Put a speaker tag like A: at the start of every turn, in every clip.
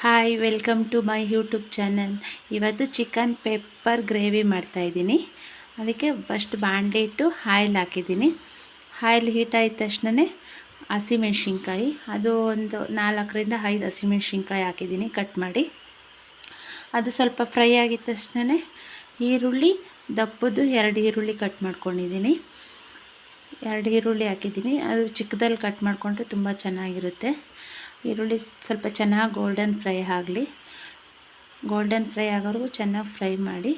A: Hi, welcome to my YouTube channel. ಇವತ್ತು chicken pepper gravy ಮಾಡ್ತಾಯಿದ್ದೀನಿ. ಅದಕ್ಕೆ ಫಸ್ಟ್ ಬಾಣಲೆ ಇಟ್ಟು ಆಯಿಲ್ ಹಾಕಿದ್ದೀನಿ. ಆಯಿಲ್ ಹೀಟ್ ಆದ ತಕ್ಷಣ ಹಸಿಮೆಣ್ಸಿನ್ಕಾಯಿ, ಅದು ಒಂದು 4ರಿಂದ 5 ಹಸಿಮೆಣ್ಸಿನ್ಕಾಯಿ ಹಾಕಿದ್ದೀನಿ ಕಟ್ ಮಾಡಿ. ಅದು ಸ್ವಲ್ಪ ಫ್ರೈ ಆಗಿದ ತಕ್ಷಣ ಈರುಳ್ಳಿ ದಪ್ಪದ್ದು 2 ಈರುಳ್ಳಿ ಕಟ್ ಮಾಡ್ಕೊಂಡಿದ್ದೀನಿ. 2 ಈರುಳ್ಳಿ ಹಾಕಿದ್ದೀನಿ. ಅದು ಚಿಕ್ಕದಲ್ಲಿ ಕಟ್ ಮಾಡಿಕೊಂಡ್ರೆ ತುಂಬ ಚೆನ್ನಾಗಿರುತ್ತೆ. ಈರುಳ್ಳಿ ಸ್ವಲ್ಪ ಚೆನ್ನಾಗಿ ಗೋಲ್ಡನ್ ಫ್ರೈ ಆಗಲಿ. ಗೋಲ್ಡನ್ ಫ್ರೈ ಆಗೋವರೆಗೂ ಚೆನ್ನಾಗಿ ಫ್ರೈ ಮಾಡಿ.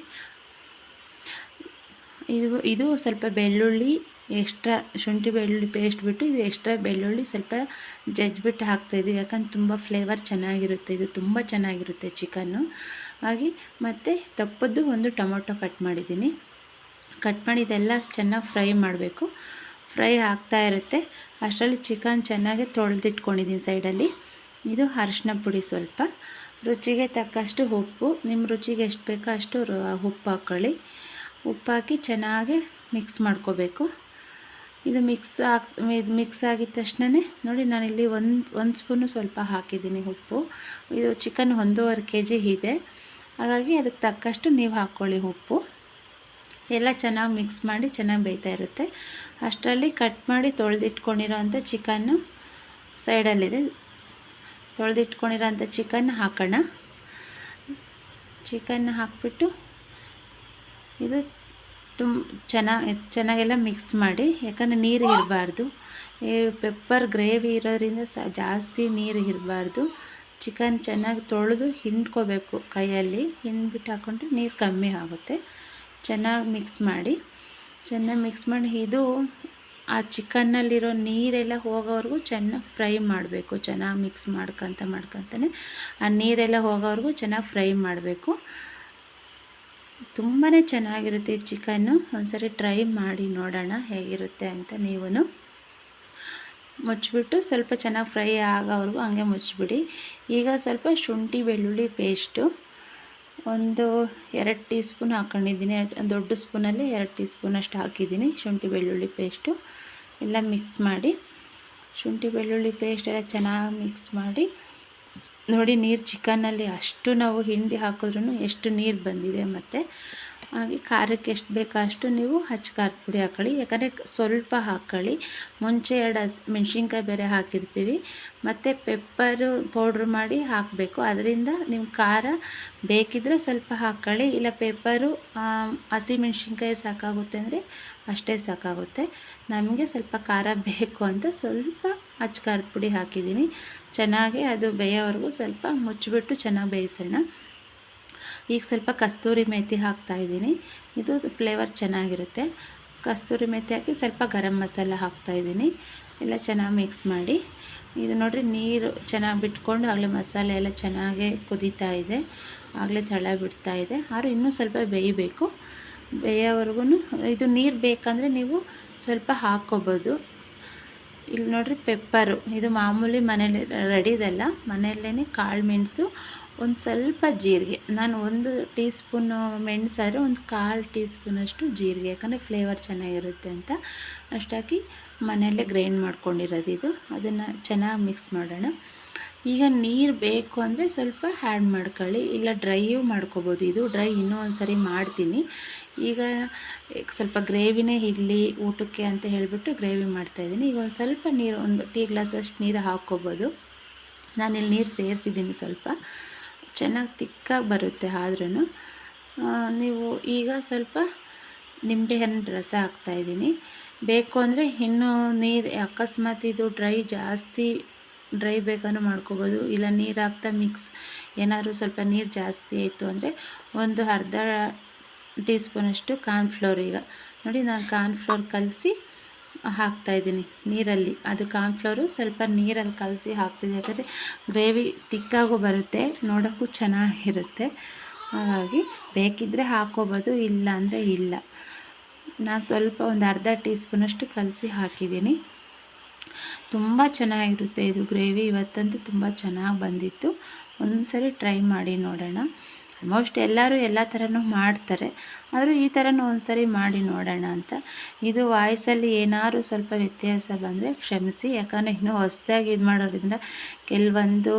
A: ಇದು ಸ್ವಲ್ಪ ಬೆಳ್ಳುಳ್ಳಿ ಎಕ್ಸ್ಟ್ರಾ, ಶುಂಠಿ ಬೆಳ್ಳುಳ್ಳಿ ಪೇಸ್ಟ್ ಬಿಟ್ಟು ಇದು ಎಕ್ಸ್ಟ್ರಾ ಬೆಳ್ಳುಳ್ಳಿ ಸ್ವಲ್ಪ ಜಜ್ಜಿಬಿಟ್ಟು ಹಾಕ್ತಾಯಿದ್ದೀವಿ. ಯಾಕಂದ್ರೆ ತುಂಬ ಫ್ಲೇವರ್ ಚೆನ್ನಾಗಿರುತ್ತೆ, ಇದು ತುಂಬ ಚೆನ್ನಾಗಿರುತ್ತೆ ಚಿಕನ್ನು. ಹಾಗೆ ಮತ್ತು ದಪ್ಪದ್ದು ಒಂದು ಟೊಮೊಟೊ ಕಟ್ ಮಾಡಿದ್ದೀನಿ. ಕಟ್ ಮಾಡಿ ಇದೆಲ್ಲ ಚೆನ್ನಾಗಿ ಫ್ರೈ ಮಾಡಬೇಕು. ಫ್ರೈ ಆಗ್ತಾ ಇರುತ್ತೆ. ಅಷ್ಟರಲ್ಲಿ ಚಿಕನ್ ಚೆನ್ನಾಗಿ ತೊಳೆದಿಟ್ಕೊಂಡಿದ್ದೀನಿ ಸೈಡಲ್ಲಿ. ಇದು ಅರಿಶಿನ ಪುಡಿ, ಸ್ವಲ್ಪ ರುಚಿಗೆ ತಕ್ಕಷ್ಟು ಉಪ್ಪು, ನಿಮ್ಮ ರುಚಿಗೆ ಎಷ್ಟು ಬೇಕೋ ಅಷ್ಟು ಉಪ್ಪು ಹಾಕ್ಕೊಳ್ಳಿ. ಉಪ್ಪು ಹಾಕಿ ಚೆನ್ನಾಗಿ ಮಿಕ್ಸ್ ಮಾಡ್ಕೋಬೇಕು. ಇದು ಮಿಕ್ಸ್ ಆಗಿದ ತಕ್ಷಣ ನೋಡಿ, ನಾನಿಲ್ಲಿ ಒಂದು ಸ್ಪೂನು ಸ್ವಲ್ಪ ಹಾಕಿದ್ದೀನಿ ಉಪ್ಪು. ಇದು ಚಿಕನ್ 1.5 kg ಇದೆ, ಹಾಗಾಗಿ ಅದಕ್ಕೆ ತಕ್ಕಷ್ಟು ನೀವು ಹಾಕ್ಕೊಳ್ಳಿ ಉಪ್ಪು. ಎಲ್ಲ ಚೆನ್ನಾಗಿ ಮಿಕ್ಸ್ ಮಾಡಿ ಚೆನ್ನಾಗಿ ಬೇಯ್ತಾ ಇರುತ್ತೆ. ಅಷ್ಟರಲ್ಲಿ ಕಟ್ ಮಾಡಿ ತೊಳೆದಿಟ್ಕೊಂಡಿರೋಂಥ ಚಿಕನ್ನು ಸೈಡಲ್ಲಿದೆ. ತೊಳೆದಿಟ್ಕೊಂಡಿರೋಂಥ ಚಿಕನ್ ಹಾಕೋಣ. ಚಿಕನ್ ಹಾಕಿಬಿಟ್ಟು ಇದು ಚೆನ್ನಾಗೆಲ್ಲ ಮಿಕ್ಸ್ ಮಾಡಿ. ಯಾಕಂದರೆ ನೀರು ಇರಬಾರ್ದು. ಪೆಪ್ಪರ್ ಗ್ರೇವಿ ಇರೋದ್ರಿಂದ ಜಾಸ್ತಿ ನೀರು ಇರಬಾರ್ದು. ಚಿಕನ್ ಚೆನ್ನಾಗಿ ತೊಳೆದು ಹಿಂಡ್ಕೋಬೇಕು ಕೈಯಲ್ಲಿ. ಹಿಂಡ್ಬಿಟ್ಟು ಹಾಕ್ಕೊಂಡ್ರೆ ನೀರು ಕಮ್ಮಿ ಆಗುತ್ತೆ. ಚೆನ್ನಾಗಿ ಮಿಕ್ಸ್ ಮಾಡಿ. ಇದು ಆ ಚಿಕನ್ನಲ್ಲಿರೋ ನೀರೆಲ್ಲ ಹೋಗೋವರೆಗೂ ಚೆನ್ನಾಗಿ ಫ್ರೈ ಮಾಡಬೇಕು. ಚೆನ್ನಾಗಿ ಮಿಕ್ಸ್ ಮಾಡ್ಕೊತಾನೆ ಆ ನೀರೆಲ್ಲ ಹೋಗೋವರೆಗೂ ಚೆನ್ನಾಗಿ ಫ್ರೈ ಮಾಡಬೇಕು. ತುಂಬಾ ಚೆನ್ನಾಗಿರುತ್ತೆ ಈ ಚಿಕನ್ನು. ಒಂದ್ಸರಿ ಟ್ರೈ ಮಾಡಿ ನೋಡೋಣ ಹೇಗಿರುತ್ತೆ ಅಂತ. ನೀವು ಮುಚ್ಚಿಬಿಟ್ಟು ಸ್ವಲ್ಪ ಚೆನ್ನಾಗಿ ಫ್ರೈ ಆಗೋವರೆಗೂ ಹಂಗೆ ಮುಚ್ಚಿಬಿಡಿ. ಈಗ ಸ್ವಲ್ಪ ಶುಂಠಿ ಬೆಳ್ಳುಳ್ಳಿ ಪೇಸ್ಟು ಒಂದು 2 ಟೀ ಸ್ಪೂನ್ ಹಾಕ್ಕೊಂಡಿದ್ದೀನಿ. ದೊಡ್ಡ ಸ್ಪೂನಲ್ಲಿ 2 ಟೀ ಸ್ಪೂನಷ್ಟು ಹಾಕಿದ್ದೀನಿ ಶುಂಠಿ ಬೆಳ್ಳುಳ್ಳಿ ಪೇಸ್ಟು. ಎಲ್ಲ ಮಿಕ್ಸ್ ಮಾಡಿ. ಶುಂಠಿ ಬೆಳ್ಳುಳ್ಳಿ ಪೇಸ್ಟ್ ಎಲ್ಲ ಚೆನ್ನಾಗಿ ಮಿಕ್ಸ್ ಮಾಡಿ. ನೋಡಿ, ನೀರು ಚಿಕನ್ನಲ್ಲಿ ಅಷ್ಟು ನಾವು ಹಿಂಡಿ ಹಾಕಿದ್ರೂ ಎಷ್ಟು ನೀರು ಬಂದಿದೆ. ಮತ್ತು ಹಾಗೆ ಖಾರಕ್ಕೆ ಎಷ್ಟು ಬೇಕೋ ಅಷ್ಟು ನೀವು ಖಾರದ ಪುಡಿ ಹಾಕ್ಕೊಳ್ಳಿ. ಯಾಕಂದರೆ ಸ್ವಲ್ಪ ಹಾಕ್ಕೊಳ್ಳಿ. ಮುಂಚೆ 2 ಮೆಣಸಿನ್ಕಾಯಿ ಬೇರೆ ಹಾಕಿರ್ತೀವಿ, ಮತ್ತು ಪೆಪ್ಪರು ಪೌಡ್ರ್ ಮಾಡಿ ಹಾಕಬೇಕು. ಅದರಿಂದ ನೀವು ಖಾರ ಬೇಕಿದ್ದರೆ ಸ್ವಲ್ಪ ಹಾಕ್ಕೊಳ್ಳಿ. ಇಲ್ಲ ಪೆಪ್ಪರು ಹಸಿ ಮೆಣಸಿನ್ಕಾಯಿ ಸಾಕಾಗುತ್ತೆ ಅಂದರೆ ಅಷ್ಟೇ ಸಾಕಾಗುತ್ತೆ. ನಮಗೆ ಸ್ವಲ್ಪ ಖಾರ ಬೇಕು ಅಂತ ಸ್ವಲ್ಪ ಖಾರದ ಪುಡಿ ಹಾಕಿದ್ದೀನಿ. ಚೆನ್ನಾಗಿ ಅದು ಬೇಯೋವರೆಗೂ ಸ್ವಲ್ಪ ಮುಚ್ಚಿಬಿಟ್ಟು ಚೆನ್ನಾಗಿ ಬೇಯಿಸೋಣ. ಈಗ ಸ್ವಲ್ಪ ಕಸ್ತೂರಿ ಮೇಥಿ ಹಾಕ್ತಾಯಿದ್ದೀನಿ. ಇದು ಫ್ಲೇವರ್ ಚೆನ್ನಾಗಿರುತ್ತೆ. ಕಸ್ತೂರಿ ಮೇಥಿ ಹಾಕಿ ಸ್ವಲ್ಪ ಗರಂ ಮಸಾಲ ಹಾಕ್ತಾಯಿದ್ದೀನಿ. ಎಲ್ಲ ಚೆನ್ನಾಗಿ ಮಿಕ್ಸ್ ಮಾಡಿ. ಇದು ನೋಡಿರಿ, ನೀರು ಚೆನ್ನಾಗಿ ಬಿಟ್ಕೊಂಡು ಆಗಲೇ ಮಸಾಲೆ ಎಲ್ಲ ಚೆನ್ನಾಗೇ ಕುದೀತಾ ಇದೆ. ಆಗಲೇ ತಳ ಬಿಡ್ತಾ ಇದೆ. ಆದರೂ ಇನ್ನೂ ಸ್ವಲ್ಪ ಬೇಯಬೇಕು. ಬೇಯೋವರೆಗೂ ಇದು ನೀರು ಬೇಕಂದರೆ ನೀವು ಸ್ವಲ್ಪ ಹಾಕ್ಕೋಬೋದು. ಇಲ್ಲಿ ನೋಡಿರಿ, ಪೆಪ್ಪರು ಇದು ಮಾಮೂಲಿ ಮನೇಲಿ ರೆಡಿದೆಲ್ಲ. ಮನೆಯಲ್ಲೇ ಕಾಳು ಮೆಣಸು, ಒಂದು ಸ್ವಲ್ಪ ಜೀರಿಗೆ. ನಾನು 1 ಟೀ ಸ್ಪೂನು ಮೆಣಸಾದರೆ ಒಂದು 1/4 ಟೀ ಸ್ಪೂನಷ್ಟು ಜೀರಿಗೆ, ಯಾಕಂದರೆ ಫ್ಲೇವರ್ ಚೆನ್ನಾಗಿರುತ್ತೆ ಅಂತ ಅಷ್ಟಾಕಿ ಮನೆಯಲ್ಲೇ ಗ್ರೈಂಡ್ ಮಾಡ್ಕೊಂಡಿರೋದು ಇದು. ಅದನ್ನು ಚೆನ್ನಾಗಿ ಮಿಕ್ಸ್ ಮಾಡೋಣ. ಈಗ ನೀರು ಬೇಕು ಅಂದರೆ ಸ್ವಲ್ಪ ಆ್ಯಡ್ ಮಾಡ್ಕೊಳ್ಳಿ, ಇಲ್ಲ ಡ್ರೈಯೂ ಮಾಡ್ಕೋಬೋದು. ಇದು ಡ್ರೈ ಇನ್ನೂ ಒಂದು ಸರಿ ಮಾಡ್ತೀನಿ. ಈಗ ಸ್ವಲ್ಪ ಗ್ರೇವಿನೇ ಇರಲಿ ಊಟಕ್ಕೆ ಅಂತ ಹೇಳಿಬಿಟ್ಟು ಗ್ರೇವಿ ಮಾಡ್ತಾಯಿದ್ದೀನಿ. ಈಗ ಒಂದು ಸ್ವಲ್ಪ ನೀರು, ಒಂದು ಟೀ ಗ್ಲಾಸಷ್ಟು ನೀರು ಹಾಕ್ಕೋಬೋದು. ನಾನಿಲ್ಲಿ ನೀರು ಸೇರಿಸಿದ್ದೀನಿ. ಸ್ವಲ್ಪ ಚೆನ್ನಾಗಿ ತಿಕ್ಕಾಗಿ ಬರುತ್ತೆ. ಆದ್ರೂ ನೀವು ಈಗ ಸ್ವಲ್ಪ ನಿಂಬೆಹಣ್ಣಿನ ರಸ ಹಾಕ್ತಾಯಿದ್ದೀನಿ. ಬೇಕು ಅಂದರೆ ಇನ್ನೂ ನೀರು, ಅಕಸ್ಮಾತ್ ಇದು ಜಾಸ್ತಿ ಡ್ರೈ ಬೇಕಾದ್ರೂ ಮಾಡ್ಕೋಬೋದು. ಇಲ್ಲ ನೀರು ಹಾಕ್ತಾ ಏನಾದರೂ ಸ್ವಲ್ಪ ನೀರು ಜಾಸ್ತಿ ಆಯಿತು ಅಂದರೆ ಒಂದು ಅರ್ಧ ಟೀ ಸ್ಪೂನಷ್ಟು ಕಾರ್ನ್ಫ್ಲೋರ್. ಈಗ ನೋಡಿ, ನಾನು ಕಾರ್ನ್ಫ್ಲೋರ್ ಕಲಸಿ ಹಾಕ್ತಾಯಿದ್ದೀನಿ ನೀರಲ್ಲಿ. ಅದು ಕಾರ್ನ್ಫ್ಲೋರು ಸ್ವಲ್ಪ ನೀರಲ್ಲಿ ಕಲಸಿ ಹಾಕ್ತಿದ್ದೀನಿ. ಯಾಕಂದರೆ ಗ್ರೇವಿ ತಿಕ್ಕಾಗೂ ಬರುತ್ತೆ, ನೋಡೋಕ್ಕೂ ಚೆನ್ನಾಗಿರುತ್ತೆ. ಹಾಗಾಗಿ ಬೇಕಿದ್ದರೆ ಹಾಕ್ಕೋಬೋದು, ಇಲ್ಲ ಅಂದರೆ ಇಲ್ಲ. ನಾನು ಸ್ವಲ್ಪ ಒಂದು ಅರ್ಧ ಟೀ ಸ್ಪೂನಷ್ಟು ಕಲಸಿ ಹಾಕಿದ್ದೀನಿ. ತುಂಬ ಚೆನ್ನಾಗಿರುತ್ತೆ ಇದು ಗ್ರೇವಿ. ಇವತ್ತಂತೂ ತುಂಬ ಚೆನ್ನಾಗಿ ಬಂದಿತ್ತು. ಒಂದು ಸರಿ ಟ್ರೈ ಮಾಡಿ ನೋಡೋಣ. ಆಲ್ಮೋಸ್ಟ್ ಎಲ್ಲರೂ ಎಲ್ಲ ಥರನೂ ಮಾಡ್ತಾರೆ, ಆದರೂ ಈ ಥರನೂ ಒಂದು ಸರಿ ಮಾಡಿ ನೋಡೋಣ ಅಂತ. ಇದು ವಾಯ್ಸಲ್ಲಿ ಏನಾದರೂ ಸ್ವಲ್ಪ ವ್ಯತ್ಯಾಸ ಬಂದರೆ ಕ್ಷಮಿಸಿ. ಯಾಕಂದರೆ ಇನ್ನೂ ಹೊಸದಾಗಿ ಇದು ಮಾಡೋದ್ರಿಂದ ಕೆಲವೊಂದು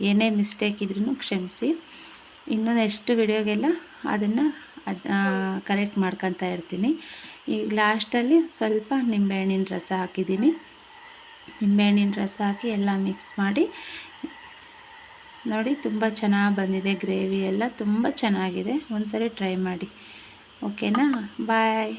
A: ಏನೇ ಮಿಸ್ಟೇಕ್ ಇದ್ರೂ ಕ್ಷಮಿಸಿ. ಇನ್ನೂ ನೆಕ್ಸ್ಟ್ ವಿಡಿಯೋಗೆಲ್ಲ ಅದನ್ನು ಕರೆಕ್ಟ್ ಮಾಡ್ಕೊತಾ ಇರ್ತೀನಿ. ಈಗ ಲಾಸ್ಟಲ್ಲಿ ಸ್ವಲ್ಪ ನಿಂಬೆಹಣ್ಣಿನ ರಸ ಹಾಕಿದ್ದೀನಿ. ನಿಂಬೆಹಣ್ಣಿನ ರಸ ಹಾಕಿ ಎಲ್ಲ ಮಿಕ್ಸ್ ಮಾಡಿ ನೋಡಿ, ತುಂಬ ಚೆನ್ನಾಗಿ ಬಂದಿದೆ. ಗ್ರೇವಿ ಎಲ್ಲ ತುಂಬ ಚೆನ್ನಾಗಿದೆ. ಒಂದ್ಸರಿ ಟ್ರೈ ಮಾಡಿ. ಓಕೆನಾ? ಬಾಯ್.